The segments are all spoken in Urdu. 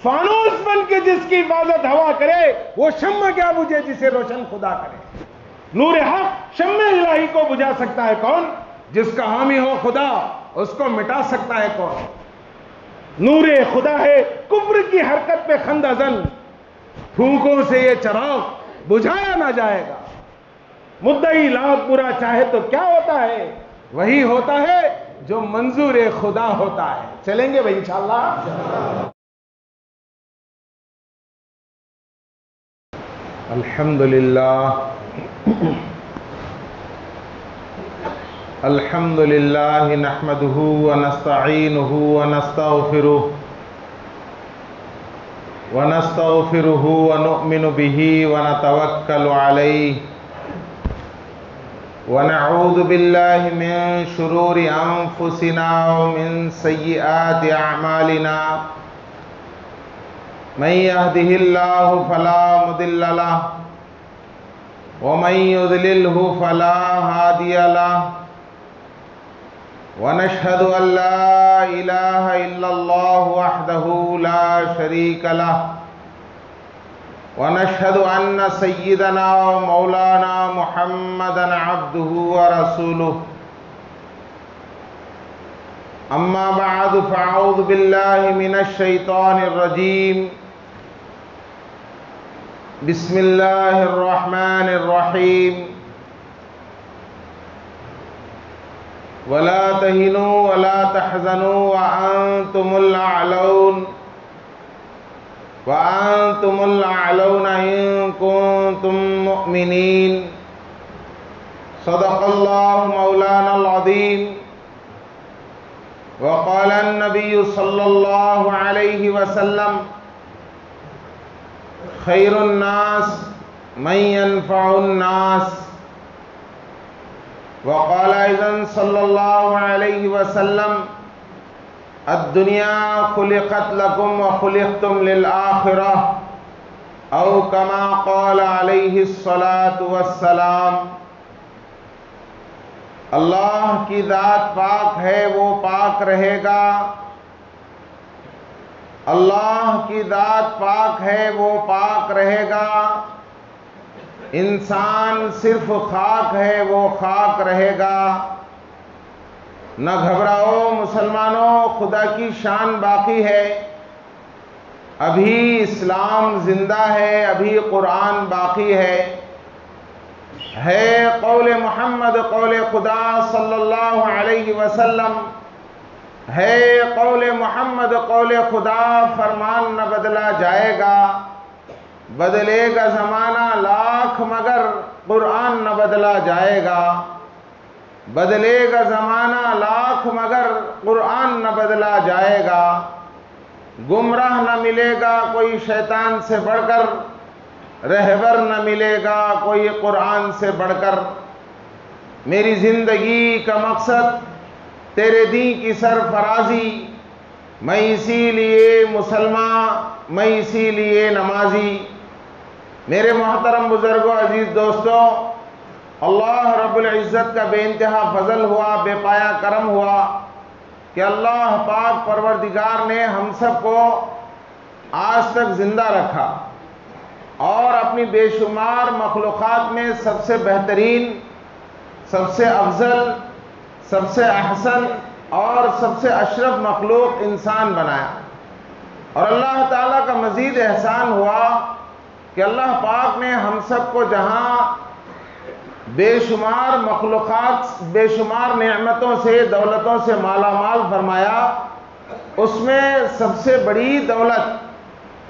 فانوس بن کے جس کی حفاظت ہوا کرے وہ شمع کیا بجھے جسے روشن خدا کرے. نور حق شمع الہی کو بجھا سکتا ہے کون؟ جس کا حامی ہو خدا. اس کو مٹا سکتا ہے کون؟ نور خدا ہے کفر کی حرکت پہ خندہ زن. پھونکوں سے یہ چراغ بجھایا نہ جائے گا. مدعی لاکھ برا چاہے تو کیا ہوتا ہے؟ وہی ہوتا ہے جو منظور خدا ہوتا ہے. چلیں گے بھائی انشاءاللہ. الحمدللہ الحمدللہ نحمدہ ونستعینہ ونستغفرہ ونؤمن بہ ونتوکل علیہ ونعوذ باللہ من شرور انفسنا ومن سیئات اعمالنا من يهده الله فلا مضل له ومن يضلله فلا هادي له ونشهد أن لا إله إلا الله وحده لا شريك له ونشهد أن سيدنا ومولانا محمدا عبده ورسوله. أما بعد فأعوذ بالله من الشيطان الرجيم. بسم الله الرحمن الرحيم. ولا تهنوا ولا تحزنوا وأنتم الأعلون إن كنتم مؤمنين. صدق الله مولانا العظيم. وقال النبي صلى الله عليه وسلم خير الناس من ينفع الناس. وقال أيضا صلى الله عليه وسلم الدنيا خلقت لكم وخلقتم للآخرة أو كما قال عليه الصلاة والسلام. اللہ کی ذات پاک ہے وہ پاک رہے گا. اللہ کی ذات پاک ہے وہ پاک رہے گا. انسان صرف خاک ہے وہ خاک رہے گا. نہ گھبراؤ مسلمانوں، خدا کی شان باقی ہے. ابھی اسلام زندہ ہے، ابھی قرآن باقی ہے قول محمد قول خدا صلی اللہ علیہ وسلم ہے. قول محمد قول خدا، فرمان نہ بدلا جائے گا. بدلے گا زمانہ لاکھ مگر قرآن نہ بدلا جائے گا. بدلے گا زمانہ لاکھ مگر قرآن نہ بدلا جائے گا. گمراہ نہ ملے گا کوئی شیطان سے بڑھ کر، رہبر نہ ملے گا کوئی قرآن سے بڑھ کر. میری زندگی کا مقصد تیرے دین کی سرفرازی. میں اسی لیے مسلمان، میں اسی لیے نمازی. میرے محترم بزرگوں، عزیز دوستوں، اللہ رب العزت کا بے انتہا فضل ہوا، بے پایا کرم ہوا کہ اللہ پاک پروردگار نے ہم سب کو آج تک زندہ رکھا اور اپنی بے شمار مخلوقات میں سب سے بہترین، سب سے افضل، سب سے احسن اور سب سے اشرف مخلوق انسان بنایا. اور اللہ تعالیٰ کا مزید احسان ہوا کہ اللہ پاک نے ہم سب کو جہاں بے شمار مخلوقات، بے شمار نعمتوں سے، دولتوں سے مالا مال فرمایا، اس میں سب سے بڑی دولت،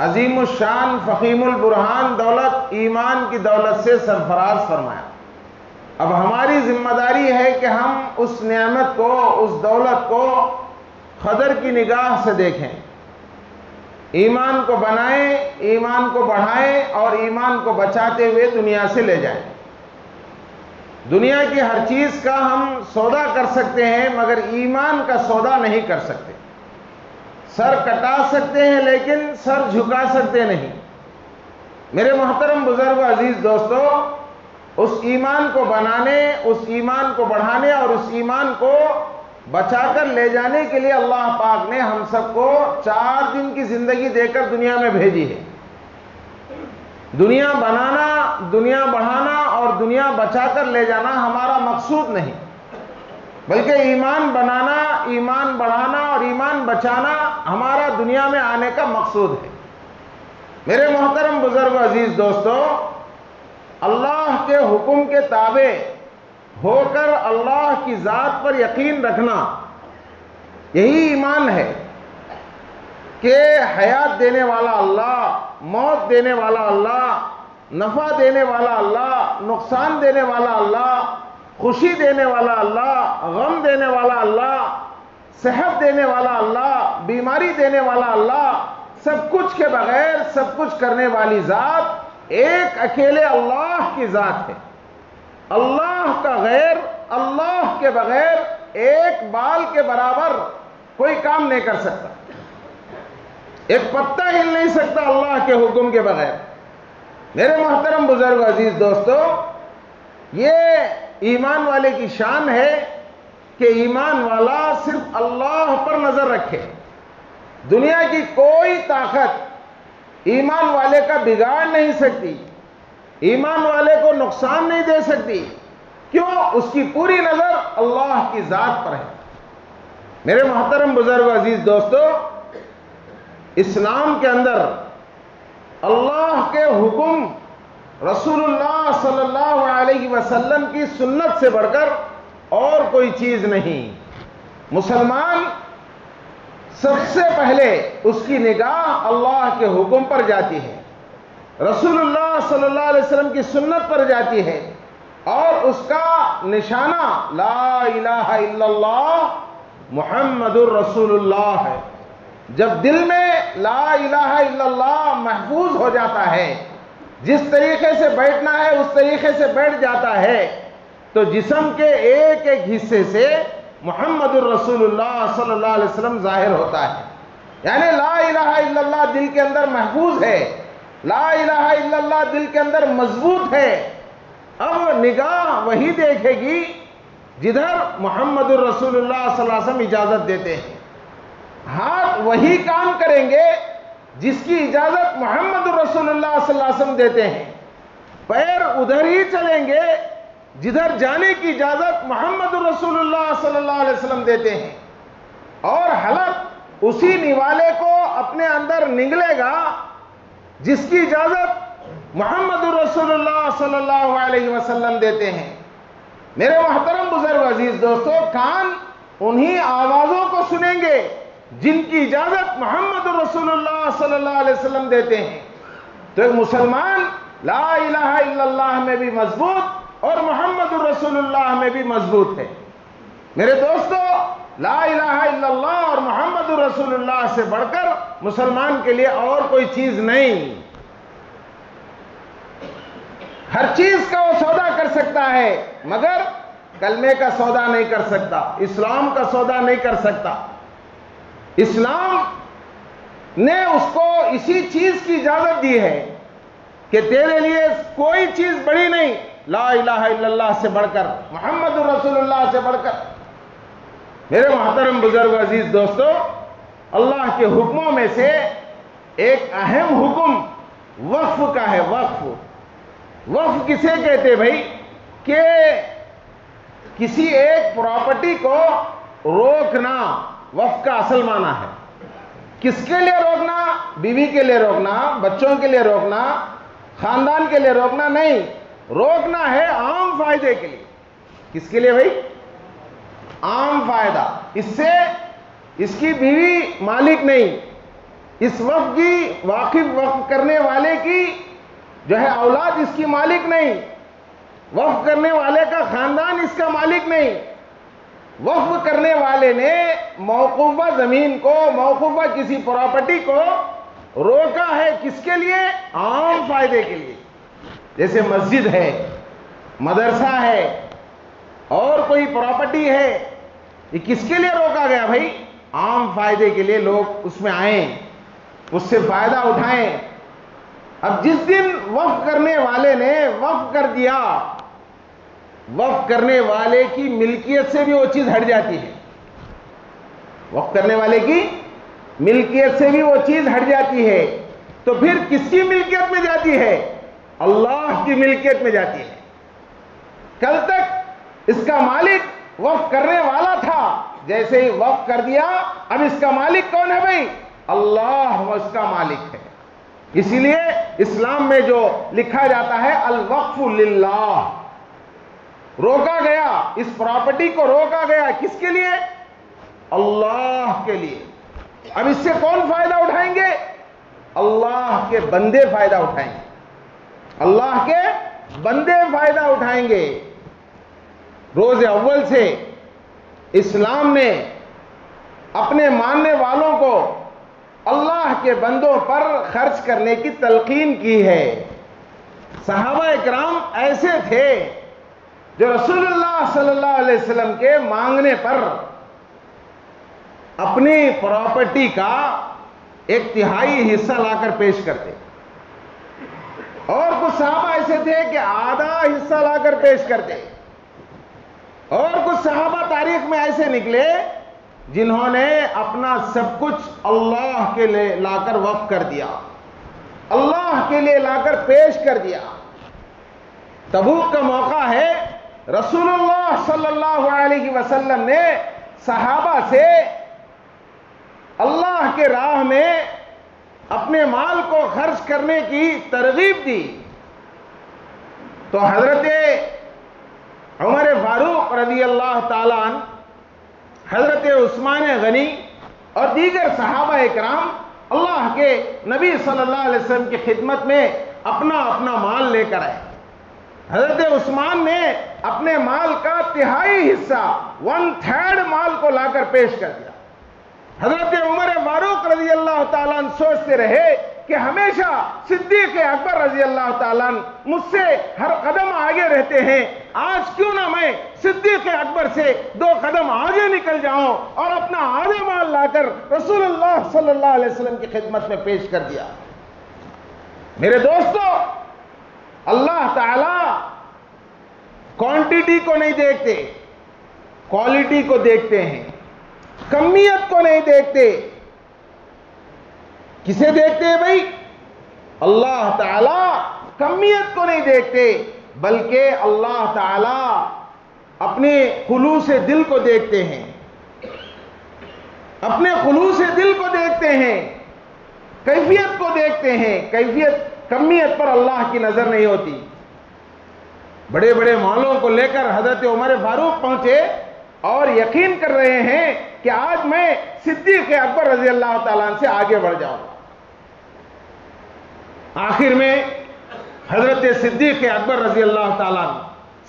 عظیم الشان فخیم البرہان دولت، ایمان کی دولت سے سرفراز فرمایا. اب ہماری ذمہ داری ہے کہ ہم اس نعمت کو، اس دولت کو قدر کی نگاہ سے دیکھیں، ایمان کو بنائیں، ایمان کو بڑھائیں اور ایمان کو بچاتے ہوئے دنیا سے لے جائیں. دنیا کی ہر چیز کا ہم سودا کر سکتے ہیں مگر ایمان کا سودا نہیں کر سکتے. سر کٹا سکتے ہیں لیکن سر جھکا سکتے نہیں. میرے محترم بزرگ و عزیز دوستو، اس ایمان کو بنانے، اس ایمان کو بڑھانے اور اس ایمان کو بچا کر لے جانے کے لیے اللہ پاک نے ہم سب کو 4 دن کی زندگی دے کر دنیا میں بھیجی ہے۔ دنیا بنانا، دنیا بڑھانا اور دنیا بچا کر لے جانا ہمارا مقصود نہیں، بلکہ ایمان بنانا، ایمان بڑھانا اور ایمان بچانا ہمارا دنیا میں آنے کا مقصود ہے۔ میرے محترم بزرگ عزیز دوستو، اللہ کے حکم کے تابع ہو کر اللہ کی ذات پر یقین رکھنا، یہی ایمان ہے کہ حیات دینے والا اللہ، موت دینے والا اللہ، نفع دینے والا اللہ، نقصان دینے والا اللہ، خوشی دینے والا اللہ، غم دینے والا اللہ، صحت دینے والا اللہ، بیماری دینے والا اللہ، سب کچھ کے بغیر سب کچھ کرنے والی ذات ایک اکیلے اللہ کی ذات ہے۔ اللہ کا غیر، اللہ کے بغیر ایک بال کے برابر کوئی کام نہیں کر سکتا، ایک پتہ ہل نہیں سکتا اللہ کے حکم کے بغیر۔ میرے محترم بزرگ عزیز دوستو، یہ ایمان والے کی شان ہے کہ ایمان والا صرف اللہ پر نظر رکھے۔ دنیا کی کوئی طاقت ایمان والے کا بگاڑ نہیں سکتی، ایمان والے کو نقصان نہیں دے سکتی، کیوں؟ اس کی پوری نظر اللہ کی ذات پر ہے۔ میرے محترم بزرگ عزیز دوستو، اسلام کے اندر اللہ کے حکم، رسول اللہ صلی اللہ علیہ وسلم کی سنت سے بڑھ کر اور کوئی چیز نہیں۔ مسلمان سب سے پہلے اس کی نگاہ اللہ کے حکم پر جاتی ہے، رسول اللہ صلی اللہ علیہ وسلم کی سنت پر جاتی ہے، اور اس کا نشانہ لا الہ الا اللہ محمد الرسول اللہ ہے۔ جب دل میں لا الہ الا اللہ محفوظ ہو جاتا ہے، جس طریقے سے بیٹھنا ہے اس طریقے سے بیٹھ جاتا ہے، تو جسم کے ایک ایک حصے سے محمد الرسول اللہ صلی اللہ علیہ وسلم ظاہر ہوتا ہے۔ یعنی لا الہ الا اللہ دل کے اندر محفوظ ہے، لا الہ الا اللہ دل کے اندر مضبوط ہے۔ اب نگاہ وہی دیکھے گی جدھر محمد الرسول اللہ صلی اللہ علیہ وسلم اجازت دیتے ہیں، ہاتھ وہی کام کریں گے جس کی اجازت محمد الرسول اللہ صلی اللہ علیہ وسلم دیتے ہیں، پیر ادھر ہی چلیں گے جدھر جانے کی اجازت محمد الرسول اللہ صلی اللہ علیہ وسلم دیتے ہیں، اور حلق اسی نوالے کو اپنے اندر نگلے گا جس کی اجازت محمد الرسول اللہ صلی اللہ علیہ وسلم دیتے ہیں۔ میرے محترم بزرگ عزیز دوستو، کان انہی آوازوں کو سنیں گے جن کی اجازت محمد الرسول اللہ صلی اللہ علیہ وسلم دیتے ہیں۔ تو ایک مسلمان لا الہ الا اللہ میں بھی مضبوط اور محمد الرسول اللہ میں بھی مضبوط ہے۔ میرے دوستو، لا الہ الا اللہ اور محمد الرسول اللہ سے بڑھ کر مسلمان کے لیے اور کوئی چیز نہیں۔ ہر چیز کا وہ سودا کر سکتا ہے، مگر کلمے کا سودا نہیں کر سکتا، اسلام کا سودا نہیں کر سکتا۔ اسلام نے اس کو اسی چیز کی اجازت دی ہے کہ تیرے لیے کوئی چیز بڑی نہیں لا الہ الا اللہ سے بڑھ کر، محمد الرسول اللہ سے بڑھ کر۔ میرے محترم بزرگ عزیز دوستو، اللہ کے حکموں میں سے ایک اہم حکم وقف کا ہے۔ وقف کسے کہتے بھائی؟ کہ کسی ایک پراپرٹی کو روکنا وقف کا اصل معنی ہے۔ کس کے لیے روکنا؟ بیوی کے لیے روکنا، بچوں کے لیے روکنا، خاندان کے لیے روکنا نہیں، روکنا ہے عام فائدے کے لیے۔ کس کے لیے بھائی؟ عام فائدہ۔ اس سے اس کی بیوی مالک نہیں، اس وقف کی وقف کرنے والے کی جو ہے اولاد اس کی مالک نہیں، وقف کرنے والے کا خاندان اس کا مالک نہیں۔ وقف کرنے والے نے موقوفہ زمین کو، موقوفہ کسی پراپرٹی کو روکا ہے، کس کے لیے؟ عام فائدے کے لیے۔ جیسے مسجد ہے، مدرسہ ہے، اور کوئی پراپرٹی ہے، یہ کس کے لیے روکا گیا بھائی؟ عام فائدے کے لیے، لوگ اس میں آئیں، اس سے فائدہ اٹھائیں۔ اب جس دن وقف کرنے والے نے وقف کر دیا، وقف کرنے والے کی ملکیت سے بھی وہ چیز ہٹ جاتی ہے۔ وقف کرنے والے کی ملکیت سے بھی وہ چیز ہٹ جاتی ہے، تو پھر کس کی ملکیت میں جاتی ہے؟ اللہ کی ملکیت میں جاتی ہے۔ کل تک اس کا مالک وقف کرنے والا تھا، جیسے ہی وقف کر دیا اب اس کا مالک کون ہے بھائی؟ اللہ وہ اس کا مالک ہے۔ اسی لیے اسلام میں جو لکھا جاتا ہے الوقف للہ، روکا گیا، اس پراپرٹی کو روکا گیا کس کے لیے؟ اللہ کے لیے۔ اب اس سے کون فائدہ اٹھائیں گے؟ اللہ کے بندے فائدہ اٹھائیں گے، اللہ کے بندے فائدہ اٹھائیں گے۔ روز اول سے اسلام نے اپنے ماننے والوں کو اللہ کے بندوں پر خرچ کرنے کی تلقین کی ہے۔ صحابہ اکرام ایسے تھے جو رسول اللہ صلی اللہ علیہ وسلم کے مانگنے پر اپنی پراپرٹی کا ایک تہائی حصہ لا کر پیش کرتے، اور کچھ صحابہ ایسے تھے کہ آدھا حصہ لا کر پیش کرتے، اور کچھ صحابہ تاریخ میں ایسے نکلے جنہوں نے اپنا سب کچھ اللہ کے لیے لا کر وقف کر دیا، اللہ کے لیے لا کر پیش کر دیا۔ تبوک کا موقع ہے، رسول اللہ صلی اللہ علیہ وسلم نے صحابہ سے اللہ کے راہ میں اپنے مال کو خرچ کرنے کی ترغیب دی، تو حضرت عمر فاروق رضی اللہ تعالیٰ عنہ، حضرت عثمان غنی اور دیگر صحابہ اکرام اللہ کے نبی صلی اللہ علیہ وسلم کی خدمت میں اپنا اپنا مال لے کر آئے۔ حضرت عثمان نے اپنے مال کا تہائی حصہ 1/3 مال کو لا کر پیش کر دیا۔ حضرت عمر فاروق رضی اللہ تعالیٰ عنہ سوچتے رہے کہ ہمیشہ صدیق اکبر رضی اللہ تعالیٰ عنہ مجھ سے ہر قدم آگے رہتے ہیں، آج کیوں نہ میں صدیق اکبر سے 2 قدم آگے نکل جاؤں اور اپنا آدھا مال لا کر رسول اللہ صلی اللہ علیہ وسلم کی خدمت میں پیش کر دیا۔ میرے دوستو، اللہ تعالیٰ کوانٹیٹی کو نہیں دیکھتے، کوالٹی کو دیکھتے ہیں، کمیت کو نہیں دیکھتے۔ کسے دیکھتے ہیں بھائی؟ اللہ تعالیٰ کمیت کو نہیں دیکھتے، بلکہ اللہ تعالیٰ اپنے خلوص دل کو دیکھتے ہیں، اپنے خلوص دل کو دیکھتے ہیں، کیفیت کو دیکھتے ہیں۔ کمیت پر اللہ کی نظر نہیں ہوتی۔ بڑے بڑے مالوں کو لے کر حضرت عمر فاروق پہنچے اور یقین کر رہے ہیں کہ آج میں صدیق اکبر رضی اللہ تعالیٰ عنہ سے آگے بڑھ جاؤں۔ آخر میں حضرت صدیق اکبر رضی اللہ تعالیٰ عنہ،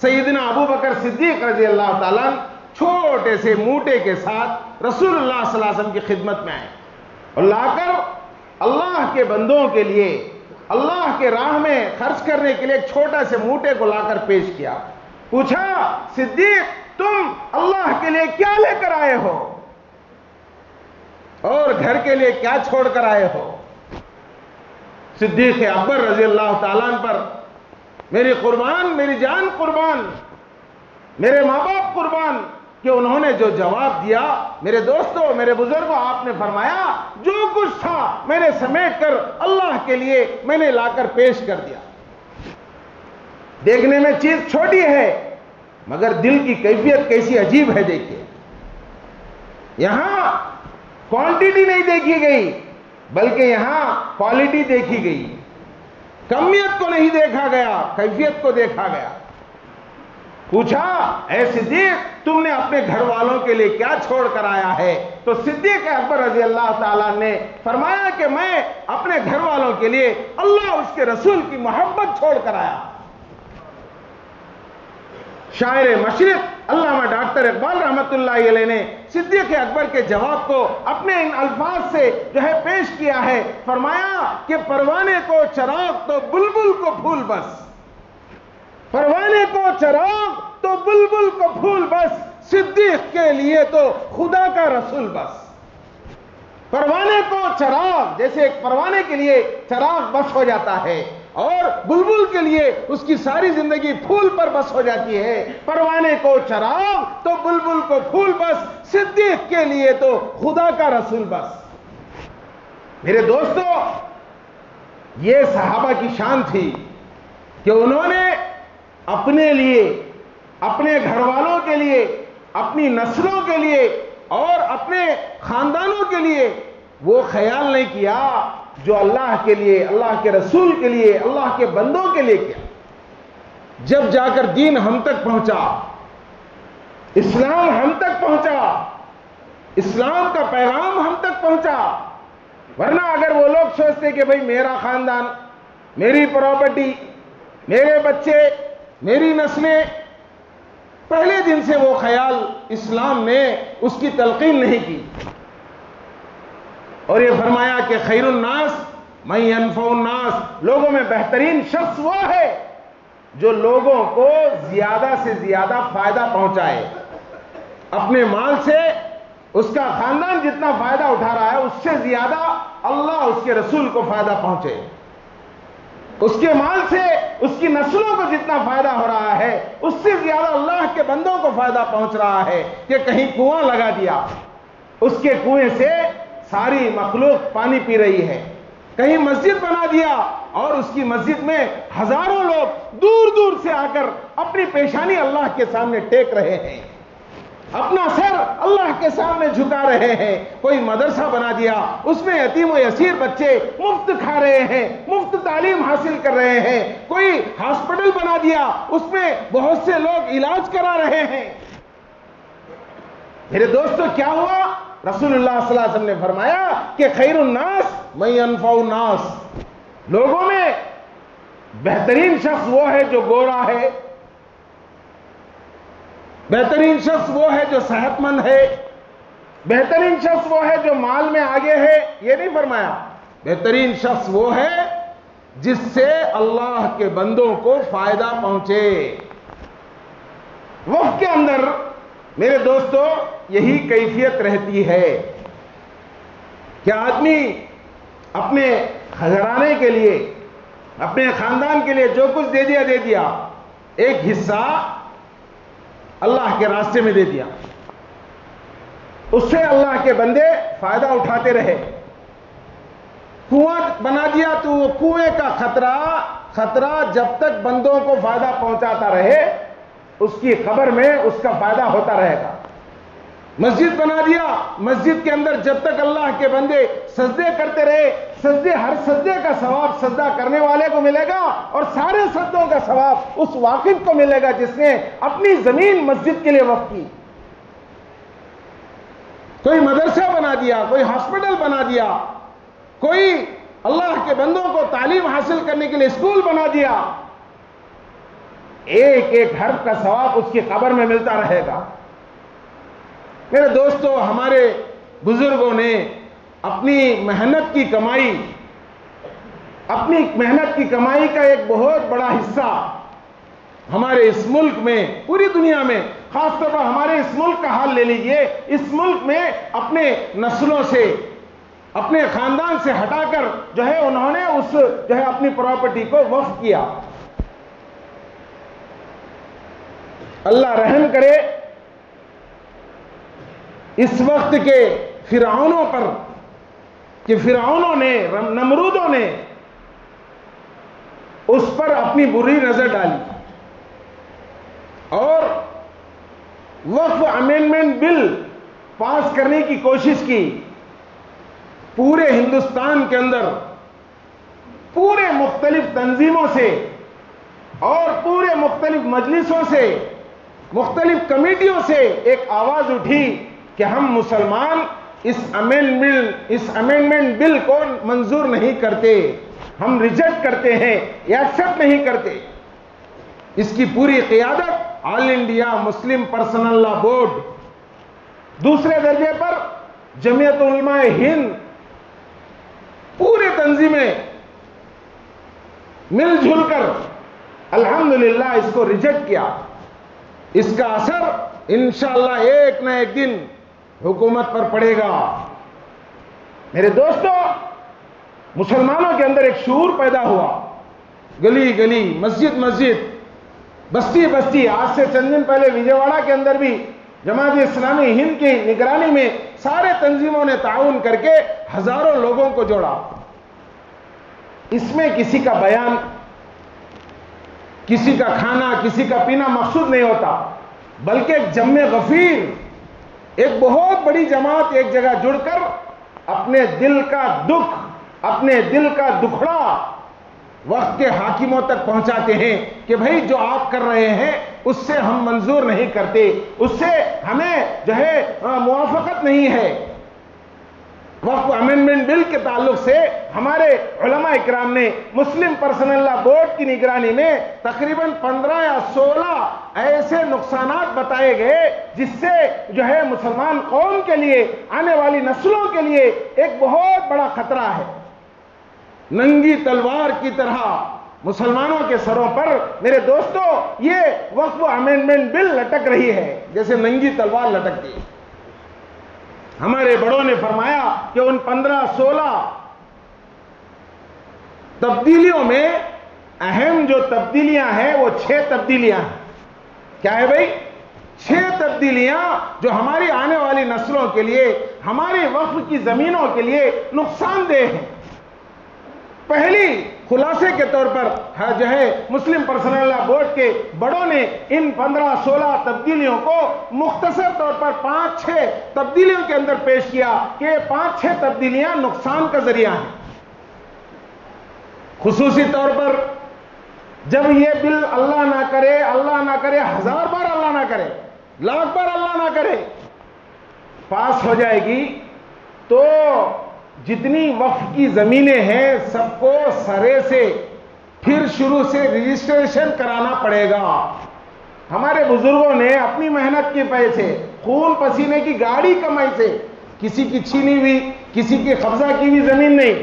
سیدنا ابو بکر صدیق رضی اللہ تعالیٰ عنہ چھوٹے سے موٹے کے ساتھ رسول اللہ صلی اللہ علیہ وسلم کی خدمت میں آئے اور لا کر اللہ کے بندوں کے لیے اللہ کے راہ میں خرچ کرنے کے لیے ایک چھوٹا سے موٹے کو لا کر پیش کیا۔ پوچھا، صدیق تم اللہ کے لیے کیا لے کر آئے ہو اور گھر کے لیے کیا چھوڑ کر آئے ہو؟ صدیق اکبر رضی اللہ تعالیٰ عنہ پر میری قربان، میری جان قربان، میرے ماں باپ قربان کہ انہوں نے جو جواب دیا۔ میرے دوستو، میرے بزرگوں، آپ نے فرمایا جو کچھ تھا میں نے سمیٹ کر اللہ کے لیے میں نے لا کر پیش کر دیا۔ دیکھنے میں چیز چھوٹی ہے مگر دل کی کیفیت کیسی عجیب ہے۔ دیکھیے، یہاں کوانٹیٹی نہیں دیکھی گئی بلکہ یہاں کوالٹی دیکھی گئی، کمیت کو نہیں دیکھا گیا، کیفیت کو دیکھا گیا۔ پوچھا، اے صدیق تم نے اپنے گھر والوں کے لیے کیا چھوڑ کر آیا ہے؟ تو صدیق اکبر رضی اللہ تعالیٰ نے فرمایا کہ میں اپنے گھر والوں کے لیے اللہ اور اس کے رسول کی محبت چھوڑ کر آیا۔ شاعر مشرق علامہ ڈاکٹر اقبال رحمۃ اللہ علیہ نے صدیق اکبر کے جواب کو اپنے ان الفاظ سے پیش کیا ہے۔ فرمایا کہ پروانے کو چراغ تو بلبل کو پھول بس، پروانے کو چراغ تو بلبل کو پھول بس، صدیق کے لیے تو خدا کا رسول بس۔ پروانے کو چراغ، جیسے ایک پروانے کے لیے چراغ بس ہو جاتا ہے، اور بلبل کے لیے اس کی ساری زندگی پھول پر بس ہو جاتی ہے. پروانے کو چراغ تو بلبل کو پھول بس, صدیق کے لیے تو خدا کا رسول بس. میرے دوستو, یہ صحابہ کی شان تھی کہ انہوں نے اپنے لیے, اپنے گھر والوں کے لیے, اپنی نسلوں کے لیے اور اپنے خاندانوں کے لیے وہ خیال نہیں کیا جو اللہ کے لیے, اللہ کے رسول کے لیے, اللہ کے بندوں کے لیے کیا. جب جا کر دین ہم تک پہنچا, اسلام ہم تک پہنچا, اسلام کا پیغام ہم تک پہنچا. ورنہ اگر وہ لوگ سوچتے کہ بھئی میرا خاندان, میری پراپرٹی, میرے بچے, میری نسلیں, پہلے دن سے وہ خیال اسلام نے اس کی تلقین نہیں کی. اور یہ فرمایا کہ خیر الناس من ينفع الناس, لوگوں میں بہترین شخص وہ ہے جو لوگوں کو زیادہ سے زیادہ فائدہ پہنچائے. اپنے مال سے اس کا خاندان جتنا فائدہ اٹھا رہا ہے اس سے زیادہ اللہ اس کے رسول کو فائدہ پہنچے. اس کے مال سے اس کی نسلوں کو جتنا فائدہ ہو رہا ہے اس سے زیادہ اللہ کے بندوں کو فائدہ پہنچ رہا ہے. کہ کہیں کنواں لگا دیا, اس کے کنویں سے ساری مخلوق پانی پی رہی ہے. کہیں مسجد بنا دیا اور اس کی مسجد میں ہزاروں لوگ دور دور سے آ کر اپنی پیشانی اللہ کے سامنے ٹیک رہے ہیں, اپنا سر اللہ کے سامنے جھکا رہے ہیں. کوئی مدرسہ بنا دیا, اس میں یتیم و یسیر بچے مفت کھا رہے ہیں, مفت تعلیم حاصل کر رہے ہیں. کوئی ہاسپٹل بنا دیا, اس میں بہت سے لوگ علاج کرا رہے ہیں. میرے دوستو, کیا ہوا؟ رسول اللہ صلی اللہ علیہ وسلم نے فرمایا کہ خیر الناس من ينفع الناس, لوگوں میں بہترین شخص وہ ہے جو گورا ہے, بہترین شخص وہ ہے جو صحت مند ہے, بہترین شخص وہ ہے جو مال میں آگے ہے. یہ نہیں فرمایا, بہترین شخص وہ ہے جس سے اللہ کے بندوں کو فائدہ پہنچے. وقت کے اندر میرے دوستو یہی کیفیت رہتی ہے کہ آدمی اپنے گھرانے کے لیے, اپنے خاندان کے لیے جو کچھ دے دیا, ایک حصہ اللہ کے راستے میں دے دیا, اس سے اللہ کے بندے فائدہ اٹھاتے رہے. کنواں بنا دیا تو وہ کنویں کا خطرہ جب تک بندوں کو فائدہ پہنچاتا رہے اس کی قبر میں اس کا فائدہ ہوتا رہے گا. مسجد بنا دیا, مسجد کے اندر جب تک اللہ کے بندے سجدے کرتے رہے, ہر سجدے کا ثواب سجدہ کرنے والے کو ملے گا اور سارے سجدوں کا ثواب اس واقف کو ملے گا جس نے اپنی زمین مسجد کے لیے وقف کی. کوئی مدرسہ بنا دیا, کوئی ہاسپٹل بنا دیا, کوئی اللہ کے بندوں کو تعلیم حاصل کرنے کے لیے اسکول بنا دیا, ایک ایک حرف کا ثواب اس کی قبر میں ملتا رہے گا. میرے دوستو, ہمارے بزرگوں نے اپنی محنت کی کمائی کا ایک بہت بڑا حصہ ہمارے اس ملک میں, پوری دنیا میں, خاص طور پر ہمارے اس ملک کا حال لے لیجئے, اس ملک میں اپنے نسلوں سے, اپنے خاندان سے ہٹا کر جو ہے انہوں نے اس جو ہے اپنی پراپرٹی کو وقف کیا. اللہ رحم کرے اس وقت کے فرعونوں پر کہ فرعونوں نے, نمرودوں نے اس پر اپنی بری نظر ڈالی اور وقف امینڈمنٹ بل پاس کرنے کی کوشش کی. پورے ہندوستان کے اندر پورے مختلف تنظیموں سے اور پورے مختلف مجلسوں سے, مختلف کمیٹیوں سے ایک آواز اٹھی کہ ہم مسلمان اس امینڈمنٹ بل کو منظور نہیں کرتے, ہم ریجیکٹ کرتے ہیں, ایکسپٹ نہیں کرتے. اس کی پوری قیادت آل انڈیا مسلم پرسنل لا بورڈ, دوسرے درجے پر جمعیت علماء ہند, پورے تنظیمیں مل جل کر الحمدللہ اس کو ریجیکٹ کیا. اس کا اثر انشاءاللہ ایک نہ ایک دن حکومت پر پڑے گا. میرے دوستو, مسلمانوں کے اندر ایک شعور پیدا ہوا گلی گلی، مسجد مسجد، بستی بستی. آج سے چند دن پہلے وجےواڑا کے اندر بھی جماعت اسلامی ہند کی نگرانی میں سارے تنظیموں نے تعاون کر کے ہزاروں لوگوں کو جوڑا. اس میں کسی کا بیان، کسی کا کھانا، کسی کا پینا مقصود نہیں ہوتا، بلکہ ایک جمع غفیر، ایک بہت بڑی جماعت ایک جگہ جڑ کر اپنے دل کا دکھ، اپنے دل کا دکھڑا وقت کے حاکموں تک پہنچاتے ہیں کہ بھائی جو آپ کر رہے ہیں اس سے ہم منظور نہیں کرتے، اس سے ہمیں جو ہے موافقت نہیں ہے. وقف امینڈمنٹ بل کے تعلق سے ہمارے علماء اکرام نے مسلم پرسنل لا بورڈ کی نگرانی میں تقریباً 15 یا 16 ایسے نقصانات بتائے گئے جس سے جو ہے مسلمان قوم کے لیے، آنے والی نسلوں کے لیے ایک بہت بڑا خطرہ ہے. ننگی تلوار کی طرح مسلمانوں کے سروں پر میرے دوستو یہ وقف امینڈمنٹ بل لٹک رہی ہے جیسے ننگی تلوار لٹکتی ہے. ہمارے بڑوں نے فرمایا کہ ان 15-16 تبدیلیوں میں اہم جو تبدیلیاں ہیں وہ 6 تبدیلیاں ہیں. کیا ہے بھائی؟ 6 تبدیلیاں جو ہماری آنے والی نسلوں کے لیے، ہماری وقف کی زمینوں کے لیے نقصان دہ ہیں. پہلی خلاصے کے طور پر جو ہے مسلم پرسنل لا بورڈ کے بڑوں نے ان 15-16 تبدیلیوں کو مختصر طور پر 5-6 تبدیلیوں کے اندر پیش کیا کہ یہ 5-6 تبدیلیاں نقصان کا ذریعہ ہیں. خصوصی طور پر جب یہ بل اللہ نہ کرے، اللہ نہ کرے، 1000 بار اللہ نہ کرے، لاکھ بار اللہ نہ کرے، پاس ہو جائے گی تو جتنی وقف کی زمینیں ہیں سب کو سرے سے پھر شروع سے رجسٹریشن کرانا پڑے گا. ہمارے بزرگوں نے اپنی محنت کے پیسے، خون پسینے کی گاڑی کمائی سے، کسی کی چھینی ہوئی، کسی کی قبضہ کی ہوئی زمین نہیں،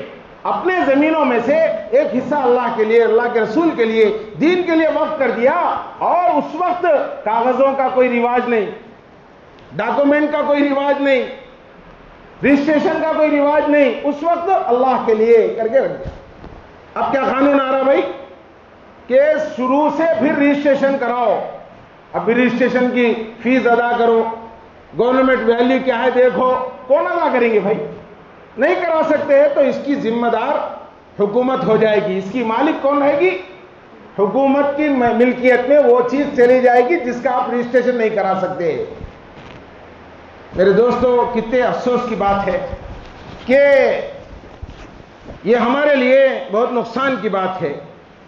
اپنے زمینوں میں سے ایک حصہ اللہ کے لیے، اللہ کے رسول کے لیے، دین کے لیے وقف کر دیا. اور اس وقت کاغذوں کا کوئی رواج نہیں، ڈاکومنٹ کا کوئی رواج نہیں، رجسٹریشن کا کوئی رواج نہیں، اس وقت اللہ کے لیے کر کے رکھ دیا. اب کیا قانون آ رہا بھائی کہ شروع سے پھر رجسٹریشن کراؤ، اب رجسٹریشن کی فیس ادا کرو، گورنمنٹ ویلیو کیا ہے دیکھو. کون ادا کریں گے بھائی؟ نہیں کرا سکتے تو اس کی ذمہ دار حکومت ہو جائے گی. اس کی مالک کون رہے گی؟ حکومت کی ملکیت میں وہ چیز چلی جائے گی جس کا آپ رجسٹریشن نہیں کرا سکتے. میرے دوستو کتنے افسوس کی بات ہے کہ یہ ہمارے لیے بہت نقصان کی بات ہے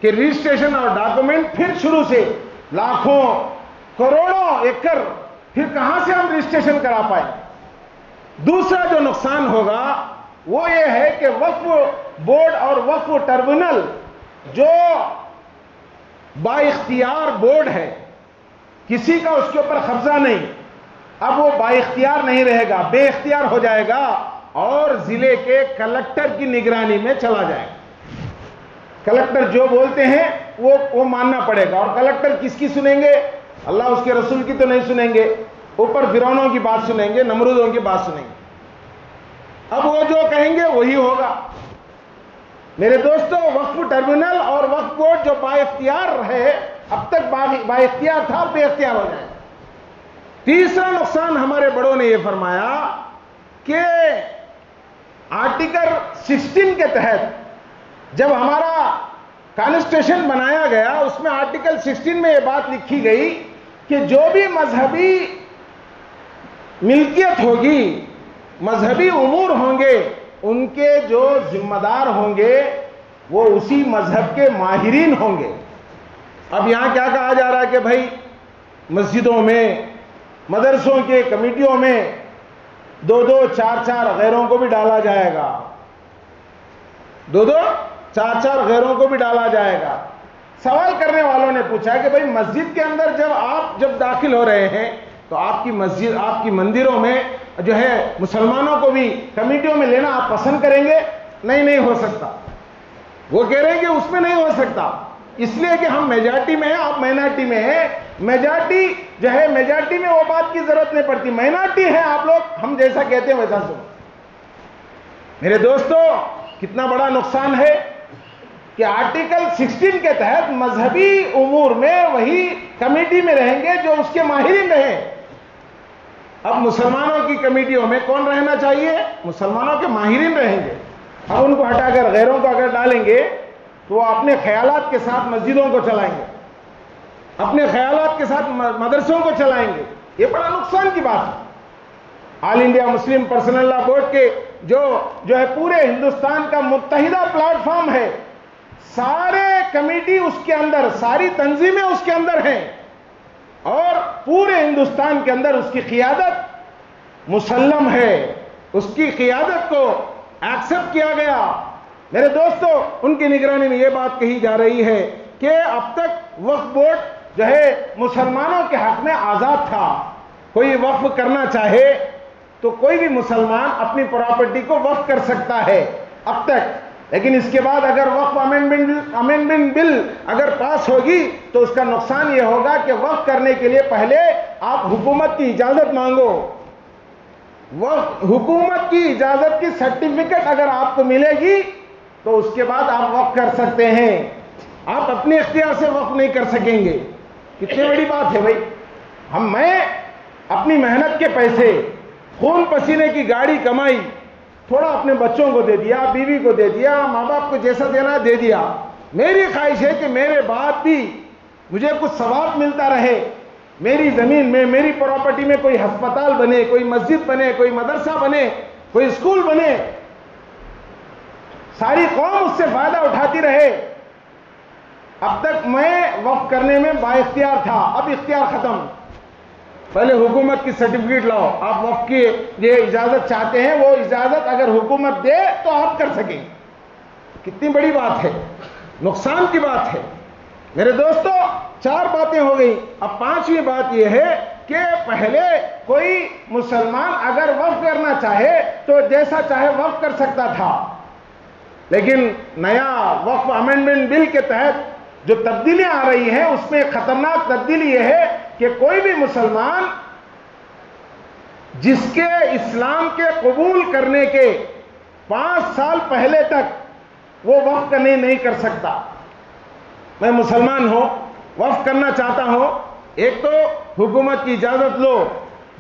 کہ رجسٹریشن اور ڈاکومنٹ پھر شروع سے لاکھوں کروڑوں ایکڑ پھر کہاں سے ہم رجسٹریشن کرا پائیں. دوسرا جو نقصان ہوگا وہ یہ ہے کہ وقف بورڈ اور وقف ٹربیونل جو با اختیار بورڈ ہے، کسی کا اس کے اوپر قبضہ نہیں، اب وہ با اختیار نہیں رہے گا، بے اختیار ہو جائے گا اور ضلع کے کلکٹر کی نگرانی میں چلا جائے گا. کلکٹر جو بولتے ہیں وہ ماننا پڑے گا. اور کلکٹر کس کی سنیں گے؟ اللہ اس کے رسول کی تو نہیں سنیں گے، اوپر فرعونوں کی بات سنیں گے، نمرودوں کی بات سنیں گے. اب وہ جو کہیں گے وہی ہوگا. میرے دوستو وقف ٹربیونل اور وقف بورڈ جو با اختیار ہے، اب تک با اختیار تھا، بے اختیار ہو جائے. تیسرا نقصان ہمارے بڑوں نے یہ فرمایا کہ آرٹیکل 16 کے تحت جب ہمارا کانسٹیٹیوشن بنایا گیا اس میں آرٹیکل 16 میں یہ بات لکھی گئی کہ جو بھی مذہبی ملکیت ہوگی، مذہبی امور ہوں گے، ان کے جو ذمہ دار ہوں گے وہ اسی مذہب کے ماہرین ہوں گے. اب یہاں کیا کہا جا رہا ہے کہ بھائی مسجدوں میں، مدرسوں کے کمیٹیوں میں 2-2 4-4 غیروں کو بھی ڈالا جائے گا، 2-2 4-4 غیروں کو بھی ڈالا جائے گا. سوال کرنے والوں نے پوچھا کہ بھائی مسجد کے اندر جب داخل ہو رہے ہیں تو آپ کی مسجد، آپ کی مندروں میں جو ہے مسلمانوں کو بھی کمیٹیوں میں لینا آپ پسند کریں گے؟ نہیں ہو سکتا. وہ کہہ رہے ہیں کہ اس میں نہیں ہو سکتا، اس لیے کہ ہم میجارٹی میں ہیں، آپ مائنارٹی میں ہیں. میجارٹی جو ہے، میجارٹی میں وہ بات کی ضرورت نہیں پڑتی، مائنارٹی ہیں آپ لوگ، ہم جیسا کہتے ہیں ویسا سنو. میرے دوستو کتنا بڑا نقصان ہے. کہ آرٹیکل 16 کے تحت مذہبی امور میں وہی کمیٹی میں رہیں گے جو اس کے ماہرین رہیں۔ اب مسلمانوں کی کمیٹیوں میں کون رہنا چاہیے؟ مسلمانوں کے ماہرین رہیں گے۔ اب ان کو ہٹا کر غیروں کو اگر ڈالیں گے تو وہ اپنے خیالات کے ساتھ مسجدوں کو چلائیں گے، اپنے خیالات کے ساتھ مدرسوں کو چلائیں گے۔ یہ بڑا نقصان کی بات ہے۔ آل انڈیا مسلم پرسنل لا بورڈ کے جو ہے پورے ہندوستان کا متحدہ پلیٹ فارم ہے، سارے کمیٹی اس کے اندر، ساری تنظیمیں اس کے اندر ہیں، اور پورے ہندوستان کے اندر اس کی قیادت مسلم ہے، اس کی قیادت کو ایکسپٹ کیا گیا۔ میرے دوستو، ان کی نگرانی میں یہ بات کہی جا رہی ہے کہ اب تک وقف بورڈ جو ہے مسلمانوں کے حق میں آزاد تھا۔ کوئی وقف کرنا چاہے تو کوئی بھی مسلمان اپنی پراپرٹی کو وقف کر سکتا ہے اب تک، لیکن اس کے بعد اگر وقف امینڈمنٹ بل اگر پاس ہوگی تو اس کا نقصان یہ ہوگا کہ وقف کرنے کے لیے پہلے آپ حکومت کی اجازت مانگو۔ حکومت کی اجازت کی سرٹیفکیٹ اگر آپ کو ملے گی تو اس کے بعد آپ وقف کر سکتے ہیں۔ آپ اپنے اختیار سے وقف نہیں کر سکیں گے۔ کتنی بڑی بات ہے بھائی۔ میں اپنی محنت کے پیسے، خون پسینے کی گاڑی کمائی، تھوڑا اپنے بچوں کو دے دیا، بیوی کو دے دیا، ماں باپ کو جیسا دینا دے دیا۔ میری خواہش ہے کہ میرے بعد بھی مجھے کچھ ثواب ملتا رہے، میری زمین میں، میری پراپرٹی میں کوئی ہسپتال بنے، کوئی مسجد بنے، کوئی مدرسہ بنے، کوئی اسکول بنے، ساری قوم اس سے فائدہ اٹھاتی رہے۔ اب تک میں وقف کرنے میں با اختیار تھا، اب اختیار ختم۔ پہلے حکومت کی سرٹیفکیٹ لاؤ، آپ وقف کی یہ اجازت چاہتے ہیں، وہ اجازت اگر حکومت دے تو آپ کر سکیں۔ کتنی بڑی بات ہے، نقصان کی بات ہے۔ میرے دوستو، 4 باتیں ہو گئی، اب 5ویں بات یہ ہے کہ پہلے کوئی مسلمان اگر وقف کرنا چاہے تو جیسا چاہے وقف کر سکتا تھا، لیکن نیا وقف امینڈمنٹ بل کے تحت جو تبدیلیاں آ رہی ہیں اس میں خطرناک تبدیلی یہ ہے کہ کوئی بھی مسلمان جس کے اسلام کے قبول کرنے کے 5 سال پہلے تک وہ وقف نہیں کر سکتا۔ میں مسلمان ہوں، وقف کرنا چاہتا ہوں، ایک تو حکومت کی اجازت لو،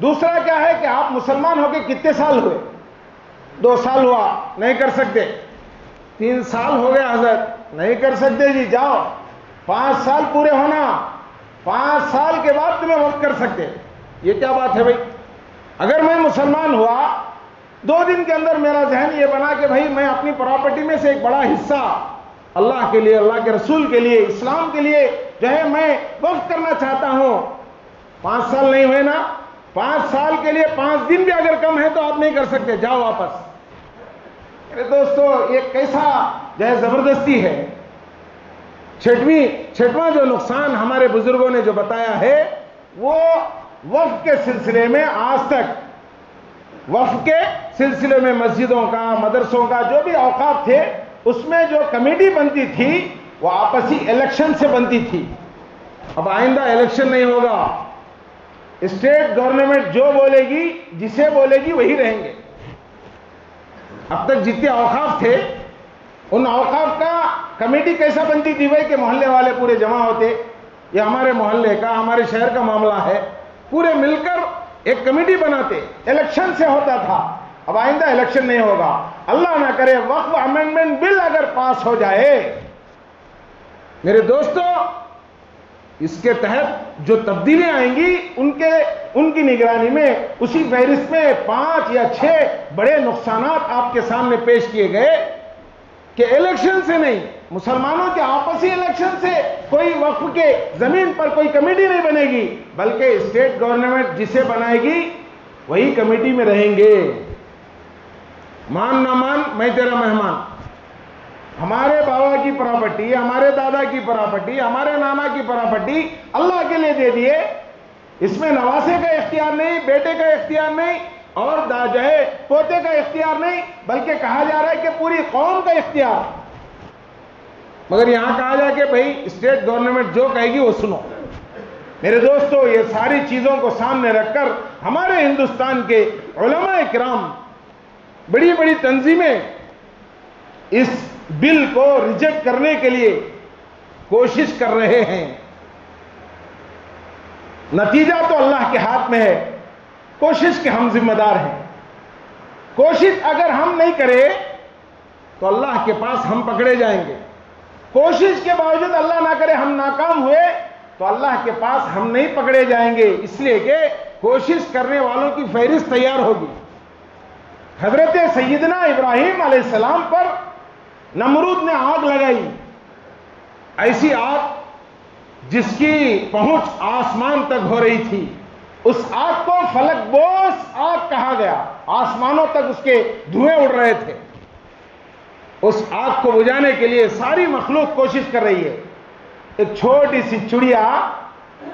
دوسرا کیا ہے کہ آپ مسلمان ہو کے کتنے سال ہوئے؟ 2 سال ہوا، نہیں کر سکتے۔ 3 سال ہو گئے حضرت، نہیں کر سکتے جی، جاؤ 5 سال پورے ہونا، 5 سال کے بعد تمہیں وقف کر سکتے۔ یہ کیا بات ہے بھائی؟ اگر میں مسلمان ہوا، 2 دن کے اندر میرا ذہن یہ بنا کہ بھائی میں اپنی پراپرٹی میں سے ایک بڑا حصہ اللہ کے لیے، اللہ کے رسول کے لیے، اسلام کے لیے جو ہے میں وقف کرنا چاہتا ہوں، 5 سال نہیں ہوئے نا، 5 سال کے لیے 5 دن بھی اگر کم ہے تو آپ نہیں کر سکتے، جاؤ واپس۔ میرے دوستو، یہ کیسا جو ہے زبردستی ہے۔ 6واں جو نقصان ہمارے بزرگوں نے جو بتایا ہے وہ وقف کے سلسلے میں، آج تک وقف کے سلسلے میں مسجدوں کا، مدرسوں کا جو بھی اوقاف تھے، اس میں جو کمیٹی بنتی تھی وہ آپسی الیکشن سے بنتی تھی۔ اب آئندہ الیکشن نہیں ہوگا، اسٹیٹ گورنمنٹ جو بولے گی، جسے بولے گی وہی رہیں گے۔ اب تک جتنے اوقاف تھے ان اوقاف کا کمیٹی کیسا بنتی تھی بھائی کہ محلے والے پورے جمع ہوتے، یہ ہمارے محلے کا، ہمارے شہر کا معاملہ ہے، پورے مل کر ایک کمیٹی بناتے، الیکشن سے ہوتا تھا۔ اب آئندہ الیکشن نہیں ہوگا، اللہ نہ کرے وقف امینڈمنٹ بل اگر پاس ہو جائے، میرے دوستو، اس کے تحت جو تبدیلیاں آئیں گی ان کی نگرانی میں اسی فہرست میں 5 یا 6 بڑے نقصانات آپ کے سامنے پیش کیے گئے کہ الیکشن سے نہیں، مسلمانوں کے آپسی الیکشن سے کوئی وقف کے زمین پر کوئی کمیٹی نہیں بنے گی، بلکہ اسٹیٹ گورنمنٹ جسے بنائے گی وہی کمیٹی میں رہیں گے۔ مان نہ مان میں تیرا مہمان۔ ہمارے بابا کی پراپرٹی، ہمارے دادا کی پراپرٹی، ہمارے نانا کی پراپرٹی اللہ کے لیے دے دیے، اس میں نواسے کا اختیار نہیں، بیٹے کا اختیار نہیں، اور جو ہے پوتے کا اختیار نہیں، بلکہ کہا جا رہا ہے کہ پوری قوم کا اختیار۔ مگر یہاں کہا جائے کہ بھائی اسٹیٹ گورنمنٹ جو کہے گی وہ سنو۔ میرے دوستو، یہ ساری چیزوں کو سامنے رکھ کر ہمارے ہندوستان کے علماء کرام، بڑی بڑی تنظیمیں اس بل کو ریجیکٹ کرنے کے لیے کوشش کر رہے ہیں. نتیجہ تو اللہ کے ہاتھ میں ہے. کوشش کے ہم ذمہ دار ہیں. کوشش اگر ہم نہیں کریں تو اللہ کے پاس ہم پکڑے جائیں گے. کوشش کے باوجود اللہ نہ کرے ہم ناکام ہوئے تو اللہ کے پاس ہم نہیں پکڑے جائیں گے. اس لیے کہ کوشش کرنے والوں کی فہرست تیار ہوگی. حضرت سیدنا ابراہیم علیہ السلام پر نمرود نے آگ لگائی. ایسی آگ جس کی پہنچ آسمان تک ہو رہی تھی. اس آگ کو فلک بوس آگ کہا گیا. آسمانوں تک اس کے دھوئیں اڑ رہے تھے. اس آگ کو بجھانے کے لیے ساری مخلوق کوشش کر رہی ہے. ایک چھوٹی سی چڑیا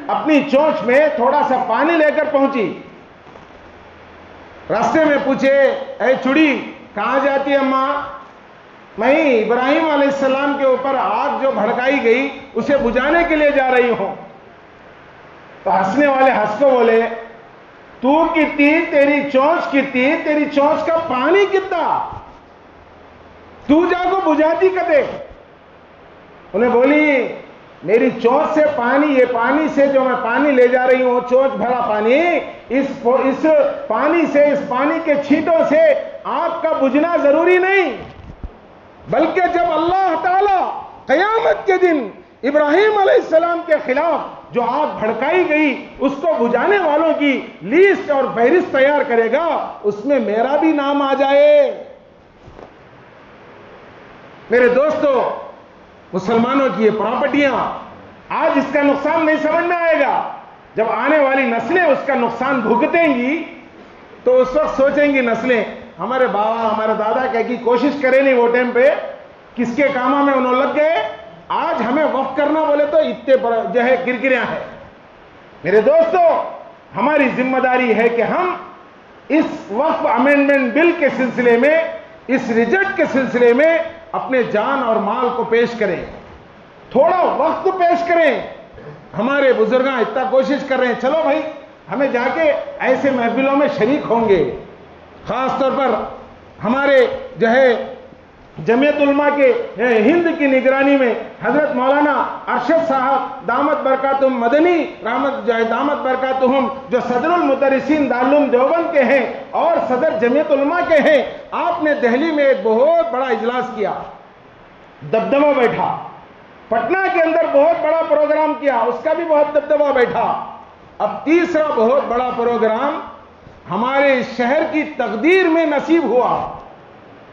اپنی چونچ میں تھوڑا سا پانی لے کر پہنچی. راستے میں پوچھے اے چڑی کہاں جاتی ہے اماں؟ میں ابراہیم علیہ السلام کے اوپر آگ جو بھڑکائی گئی اسے بجھانے کے لیے جا رہی ہوں. تو ہنسنے والے ہنس کو بولے تو کتنی تیری چونچ کتنی تیری چونچ کا پانی کتنا تو جا کو بجھاتی کدے. انہیں بولی میری چونچ سے پانی یہ پانی سے جو میں پانی لے جا رہی ہوں چونچ بھرا پانی اس پانی سے اس پانی کے چھینٹوں سے آگ کا بجھنا ضروری نہیں بلکہ جب اللہ تعالی قیامت کے دن ابراہیم علیہ السلام کے خلاف جو آگ بھڑکائی گئی اس کو بجھانے والوں کی لیسٹ اور فہرست تیار کرے گا اس میں میرا بھی نام آ جائے. میرے دوستو مسلمانوں کی یہ پراپرٹیاں آج اس کا نقصان نہیں سمجھ میں آئے گا. جب آنے والی نسلیں اس کا نقصان بھگتیں گی تو اس وقت سوچیں گی نسلیں ہمارے بابا ہمارے دادا کی کوشش کرے نہیں وہ ٹائم پہ کس کے کاموں میں انہوں لگ گئے. آج ہمیں وقف کرنا بولے تو اتنے جو ہے گرگریاں ہیں. میرے دوستو ہماری ذمہ داری ہے کہ ہم اس وقف امینڈمنٹ بل کے سلسلے میں اس ریجیکٹ کے سلسلے میں اپنے جان اور مال کو پیش کریں. تھوڑا وقت پیش کریں. ہمارے بزرگاں اتنا کوشش کر رہے ہیں چلو بھائی ہمیں جا کے ایسے محفلوں میں شریک ہوں گے. خاص طور پر ہمارے جو ہے جمعیت علماء کے ہند کی نگرانی میں حضرت مولانا ارشد صاحب دامت برکاتہم مدنی رحمت دامت برکاتہم جو صدر المدرسین دارالعلوم دیوبند کے ہیں اور صدر جمعیت علماء کے ہیں. آپ نے دہلی میں ایک بہت بڑا اجلاس کیا. دبدبہ بیٹھا. پٹنہ کے اندر بہت بڑا پروگرام کیا اس کا بھی بہت دبدبہ بیٹھا. اب تیسرا بہت بڑا پروگرام ہمارے شہر کی تقدیر میں نصیب ہوا.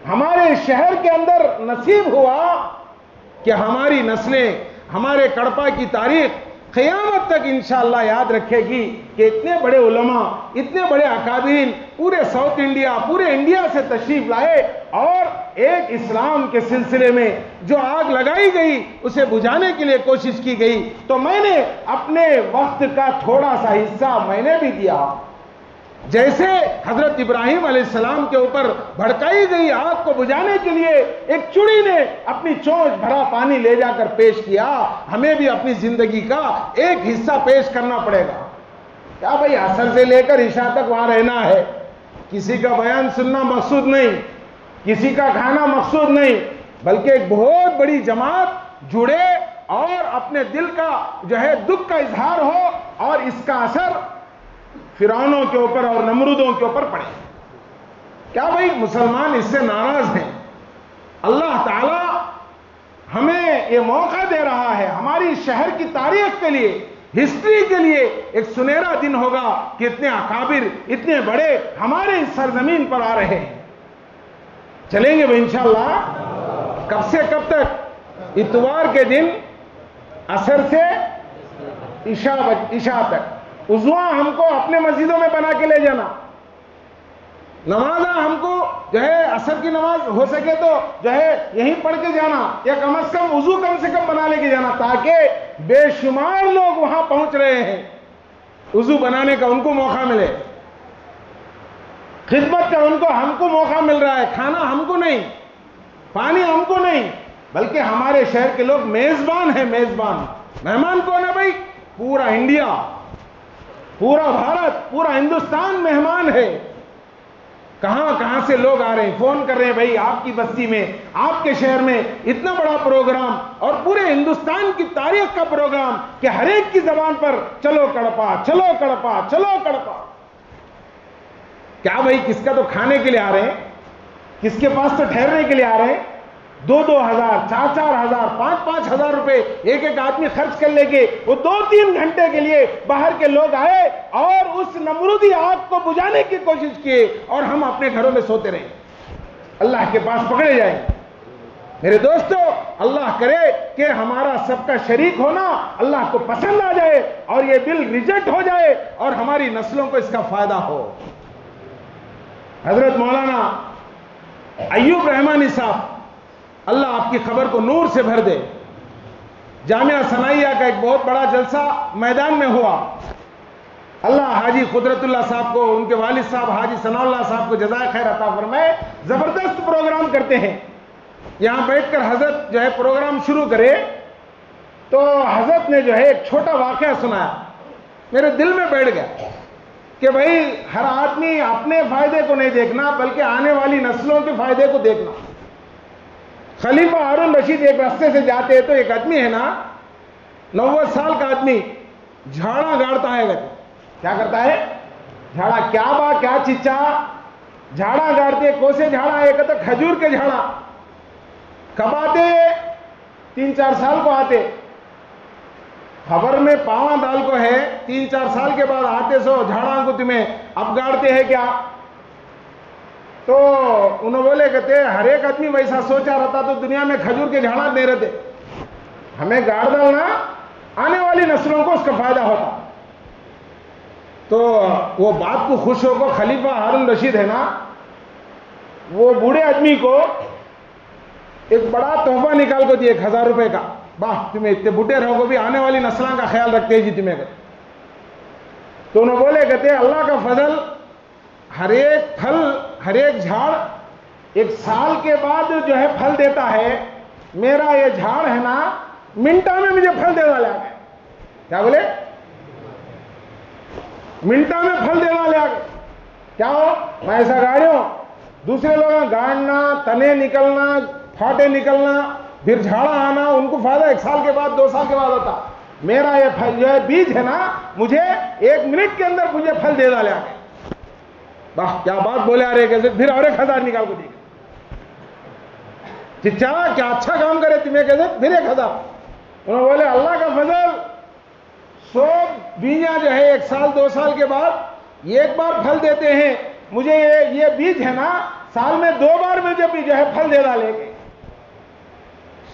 ہمارے شہر کے اندر نصیب ہوا کہ ہماری نسلیں ہمارے کڑپا کی تاریخ قیامت تک انشاءاللہ یاد رکھے گی کہ اتنے بڑے علماء اتنے بڑے اکابرین پورے ساؤتھ انڈیا پورے انڈیا سے تشریف لائے اور ایک اسلام کے سلسلے میں جو آگ لگائی گئی اسے بجھانے کے لیے کوشش کی گئی. تو میں نے اپنے وقت کا تھوڑا سا حصہ میں نے بھی دیا. جیسے حضرت ابراہیم علیہ السلام کے اوپر بھڑکائی گئی آگ کو بجھانے کے لیے ایک چڑی نے اپنی چونچ بھرا پانی لے جا کر پیش کیا ہمیں بھی اپنی زندگی کا ایک حصہ پیش کرنا پڑے گا. کیا بھائی عصر سے لے کر عشاء تک وہاں رہنا ہے. کسی کا بیان سننا مقصود نہیں کسی کا کھانا مقصود نہیں بلکہ ایک بہت بڑی جماعت جڑے اور اپنے دل کا جو ہے دکھ کا اظہار ہو اور اس کا اثر فرعونوں کے اوپر اور نمرودوں کے اوپر پڑے. کیا بھائی مسلمان اس سے ناراض ہیں؟ اللہ تعالی ہمیں یہ موقع دے رہا ہے ہماری شہر کی تاریخ کے لیے ہسٹری کے لیے ایک سنہرا دن ہوگا کہ اتنے اکابر اتنے بڑے ہمارے اس سرزمین پر آ رہے ہیں. چلیں گے بھائی انشاءاللہ. کب سے کب تک؟ اتوار کے دن عصر سے عشاء تک. وضوء ہم کو اپنے مسجدوں میں بنا کے لے جانا. نماز ہم کو جو ہے عصر کی نماز ہو سکے تو جو ہے یہیں پڑھ کے جانا یا کم از کم وضو کم سے کم بنا لے کے جانا تاکہ بے شمار لوگ وہاں پہنچ رہے ہیں وضو بنانے کا ان کو موقع ملے. خدمت کا ہم کو موقع مل رہا ہے. کھانا ہم کو نہیں پانی ہم کو نہیں بلکہ ہمارے شہر کے لوگ میزبان ہیں. مہمان کون ہے بھائی؟ پورا انڈیا پورا بھارت پورا ہندوستان مہمان ہے. کہاں کہاں سے لوگ آ رہے ہیں، فون کر رہے ہیں، بھائی آپ کی بستی میں، آپ کے شہر میں اتنا بڑا پروگرام، اور پورے ہندوستان کی تاریخ کا پروگرام کہ ہر ایک کی زبان پر چلو کڑپا، چلو کڑپا، چلو کڑپا۔ کیا بھائی، کس کا تو کھانے کے لیے آ رہے ہیں، کس کے پاس تو ٹھہرنے کے لیے آ رہے ہیں، 2,000 4,000 5,000 روپے ایک ایک آدمی خرچ کر لے کے وہ 2-3 گھنٹے کے لیے باہر کے لوگ آئے اور اس نمرودی آگ کو بجھانے کی کوشش کیے، اور ہم اپنے گھروں میں سوتے رہے، اللہ کے پاس پکڑے جائیں۔ میرے دوستو، اللہ کرے کہ ہمارا سب کا شریک ہونا اللہ کو پسند آ جائے اور یہ بل ریجیکٹ ہو جائے اور ہماری نسلوں کو اس کا فائدہ ہو۔ حضرت مولانا ایوب رحمانی صاحب، اللہ آپ کی خبر کو نور سے بھر دے، جامعہ ثنائیہ کا ایک بہت بڑا جلسہ میدان میں ہوا، اللہ حاجی قدرت اللہ صاحب کو، ان کے والد صاحب حاجی ثناء اللہ صاحب کو جزائے خیر عطا فرمائے، زبردست پروگرام کرتے ہیں۔ یہاں بیٹھ کر حضرت جو ہے پروگرام شروع کرے تو حضرت نے جو ہے ایک چھوٹا واقعہ سنایا، میرے دل میں بیٹھ گیا کہ بھائی ہر آدمی اپنے فائدے کو نہیں دیکھنا بلکہ آنے والی نسلوں کے فائدے کو دیکھنا۔ خلیفہ ہارون رشید ایک راستے سے جاتے ہیں تو ایک آدمی ہے نا، 90 سال کا آدمی، جھاڑا گاڑتا ہے، کیا کرتا ہے؟ جھاڑا، کیا با کیا چچا، جھاڑا گاڑتے، کوسے جھاڑا ہے، کہتا کھجور کے جھاڑا، کب آتے؟ 3-4 سال کو آتے، خبر میں پاواں دال کو ہے 3-4 سال کے بعد آتے، سو جھاڑا کو تمہیں اب گاڑتے ہیں کیا؟ تو انہوں بولے کہتے ہر ایک آدمی ویسا سوچا رہتا تو دنیا میں کھجور کے جھاڑا دے رہتے، ہمیں گاڑ ڈالنا، آنے والی نسلوں کو اس کا فائدہ ہوتا۔ تو وہ بات کو خوش ہو کو خلیفہ ہارون رشید ہے نا، وہ بوڑھے آدمی کو ایک بڑا تحفہ نکال کو دیا، 1,000 روپے کا، باہ تمہیں اتنے بوڑھے رہو گے بھی آنے والی نسلوں کا خیال رکھتے ہیں جی تمہیں۔ تو انہوں بولے کہتے اللہ کا فضل، ہر ایک پھل، ہر ایک جھاڑ 1 سال کے بعد جو ہے پھل دیتا ہے، میرا یہ جھاڑ ہے نا منٹا میں مجھے پھل دے ڈالے آگے، کیا بولے؟ منٹا میں پھل دے ڈالے آگے، کیا ہو؟ میں ایسا گاڑیوں، دوسرے لوگ گاڑنا، تنے نکلنا، پھاٹے نکلنا، پھر جھاڑا آنا، ان کو فائدہ 1 سال کے بعد 2 سال کے بعد ہوتا، میرا یہ بیج ہے نا مجھے 1 منٹ کے اندر مجھے پھل دے ڈالے آگے۔ واہ کیا بات بولے آ رہے، کیسے پھر اور 1,000 نکال کو دی، چچا کیا اچھا کام کرے تمہیں، کیسے پھر 1,000۔ انہوں بولے اللہ کا فضل، 100 بیجاں جو ہے 1 سال 2 سال کے بعد ایک بار پھل دیتے ہیں، مجھے یہ بیج ہے نا سال میں 2 بار مجھے بھی جو ہے پھل دے ڈالے گے۔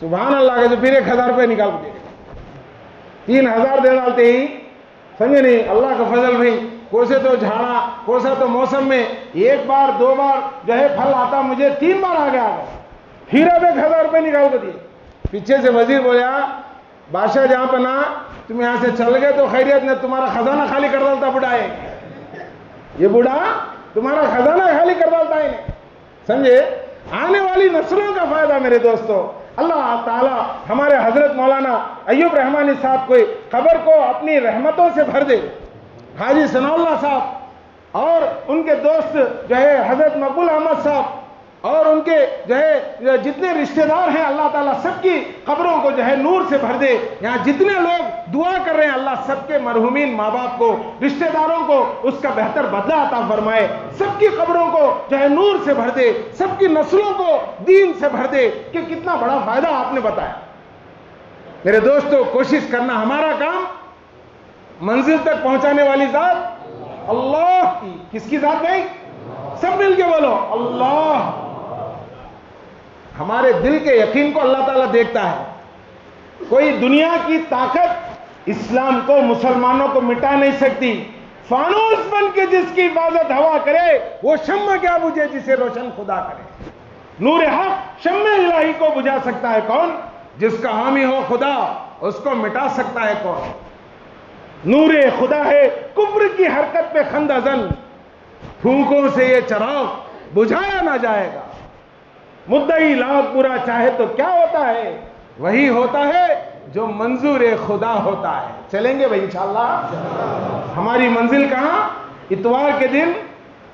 سبحان اللہ، کیسے پھر 1,000 روپے نکال کو دے گے، 3,000 دے ڈالتے ہی، سمجھے نہیں؟ اللہ کا فضل بھائی، کوسے تو جھاڑا، کوسا تو موسم میں 1 بار 2 بار جو ہے پھل آتا، مجھے 3 بار آ گیا، پھر اب 1,000 روپے نکال کو دیے۔ پیچھے سے وزیر بولا بادشاہ جہاں پہ نا تم یہاں سے چل گئے تو خیریت نے تمہارا خزانہ خالی کر ڈالتا، بڑھا ہے یہ بوڑھا تمہارا خزانہ خالی کر ڈالتا ہے، سمجھے؟ آنے والی نسلوں کا فائدہ میرے دوستو، اللہ تعالی ہمارے حضرت مولانا ایوب رحمانی صاحب کو قبر کو اپنی رحمتوں سے بھر دے، حاجی ثناء اللہ صاحب اور ان کے دوست جو ہے حضرت مقبول احمد صاحب اور ان کے جو ہے جتنے رشتہ دار ہیں، اللہ تعالیٰ سب کی قبروں کو جو ہے نور سے بھر دے۔ یہاں جتنے لوگ دعا کر رہے ہیں، اللہ سب کے مرحومین ماں باپ کو، رشتہ داروں کو اس کا بہتر بدلہ عطا فرمائے، سب کی قبروں کو جو ہے نور سے بھر دے، سب کی نسلوں کو دین سے بھر دے۔ کہ کتنا بڑا فائدہ آپ نے بتایا میرے دوستو۔ کوشش کرنا، ہمارا کام منزل تک پہنچانے والی ذات اللہ کی، کس کی ذات بھائی؟ سب مل کے بولو اللہ۔ ہمارے دل کے یقین کو اللہ تعالیٰ دیکھتا ہے، کوئی دنیا کی طاقت اسلام کو، مسلمانوں کو مٹا نہیں سکتی۔ فانوس بن کے جس کی حفاظت ہوا کرے، وہ شمع کیا بجھے جسے روشن خدا کرے۔ نور حق شمع الہی کو بجھا سکتا ہے کون؟ جس کا حامی ہو خدا، اس کو مٹا سکتا ہے کون؟ نور خدا ہے کفر کی حرکت پہ خندہ زن، پھونکوں سے یہ چراغ بجھایا نہ جائے گا۔ مدعی لاکھ برا چاہے تو کیا ہوتا ہے؟ وہی ہوتا ہے جو منظور خدا ہوتا ہے۔ چلیں گے بھائی انشاءاللہ؟ ہماری منزل کہاں؟ اتوار کے دن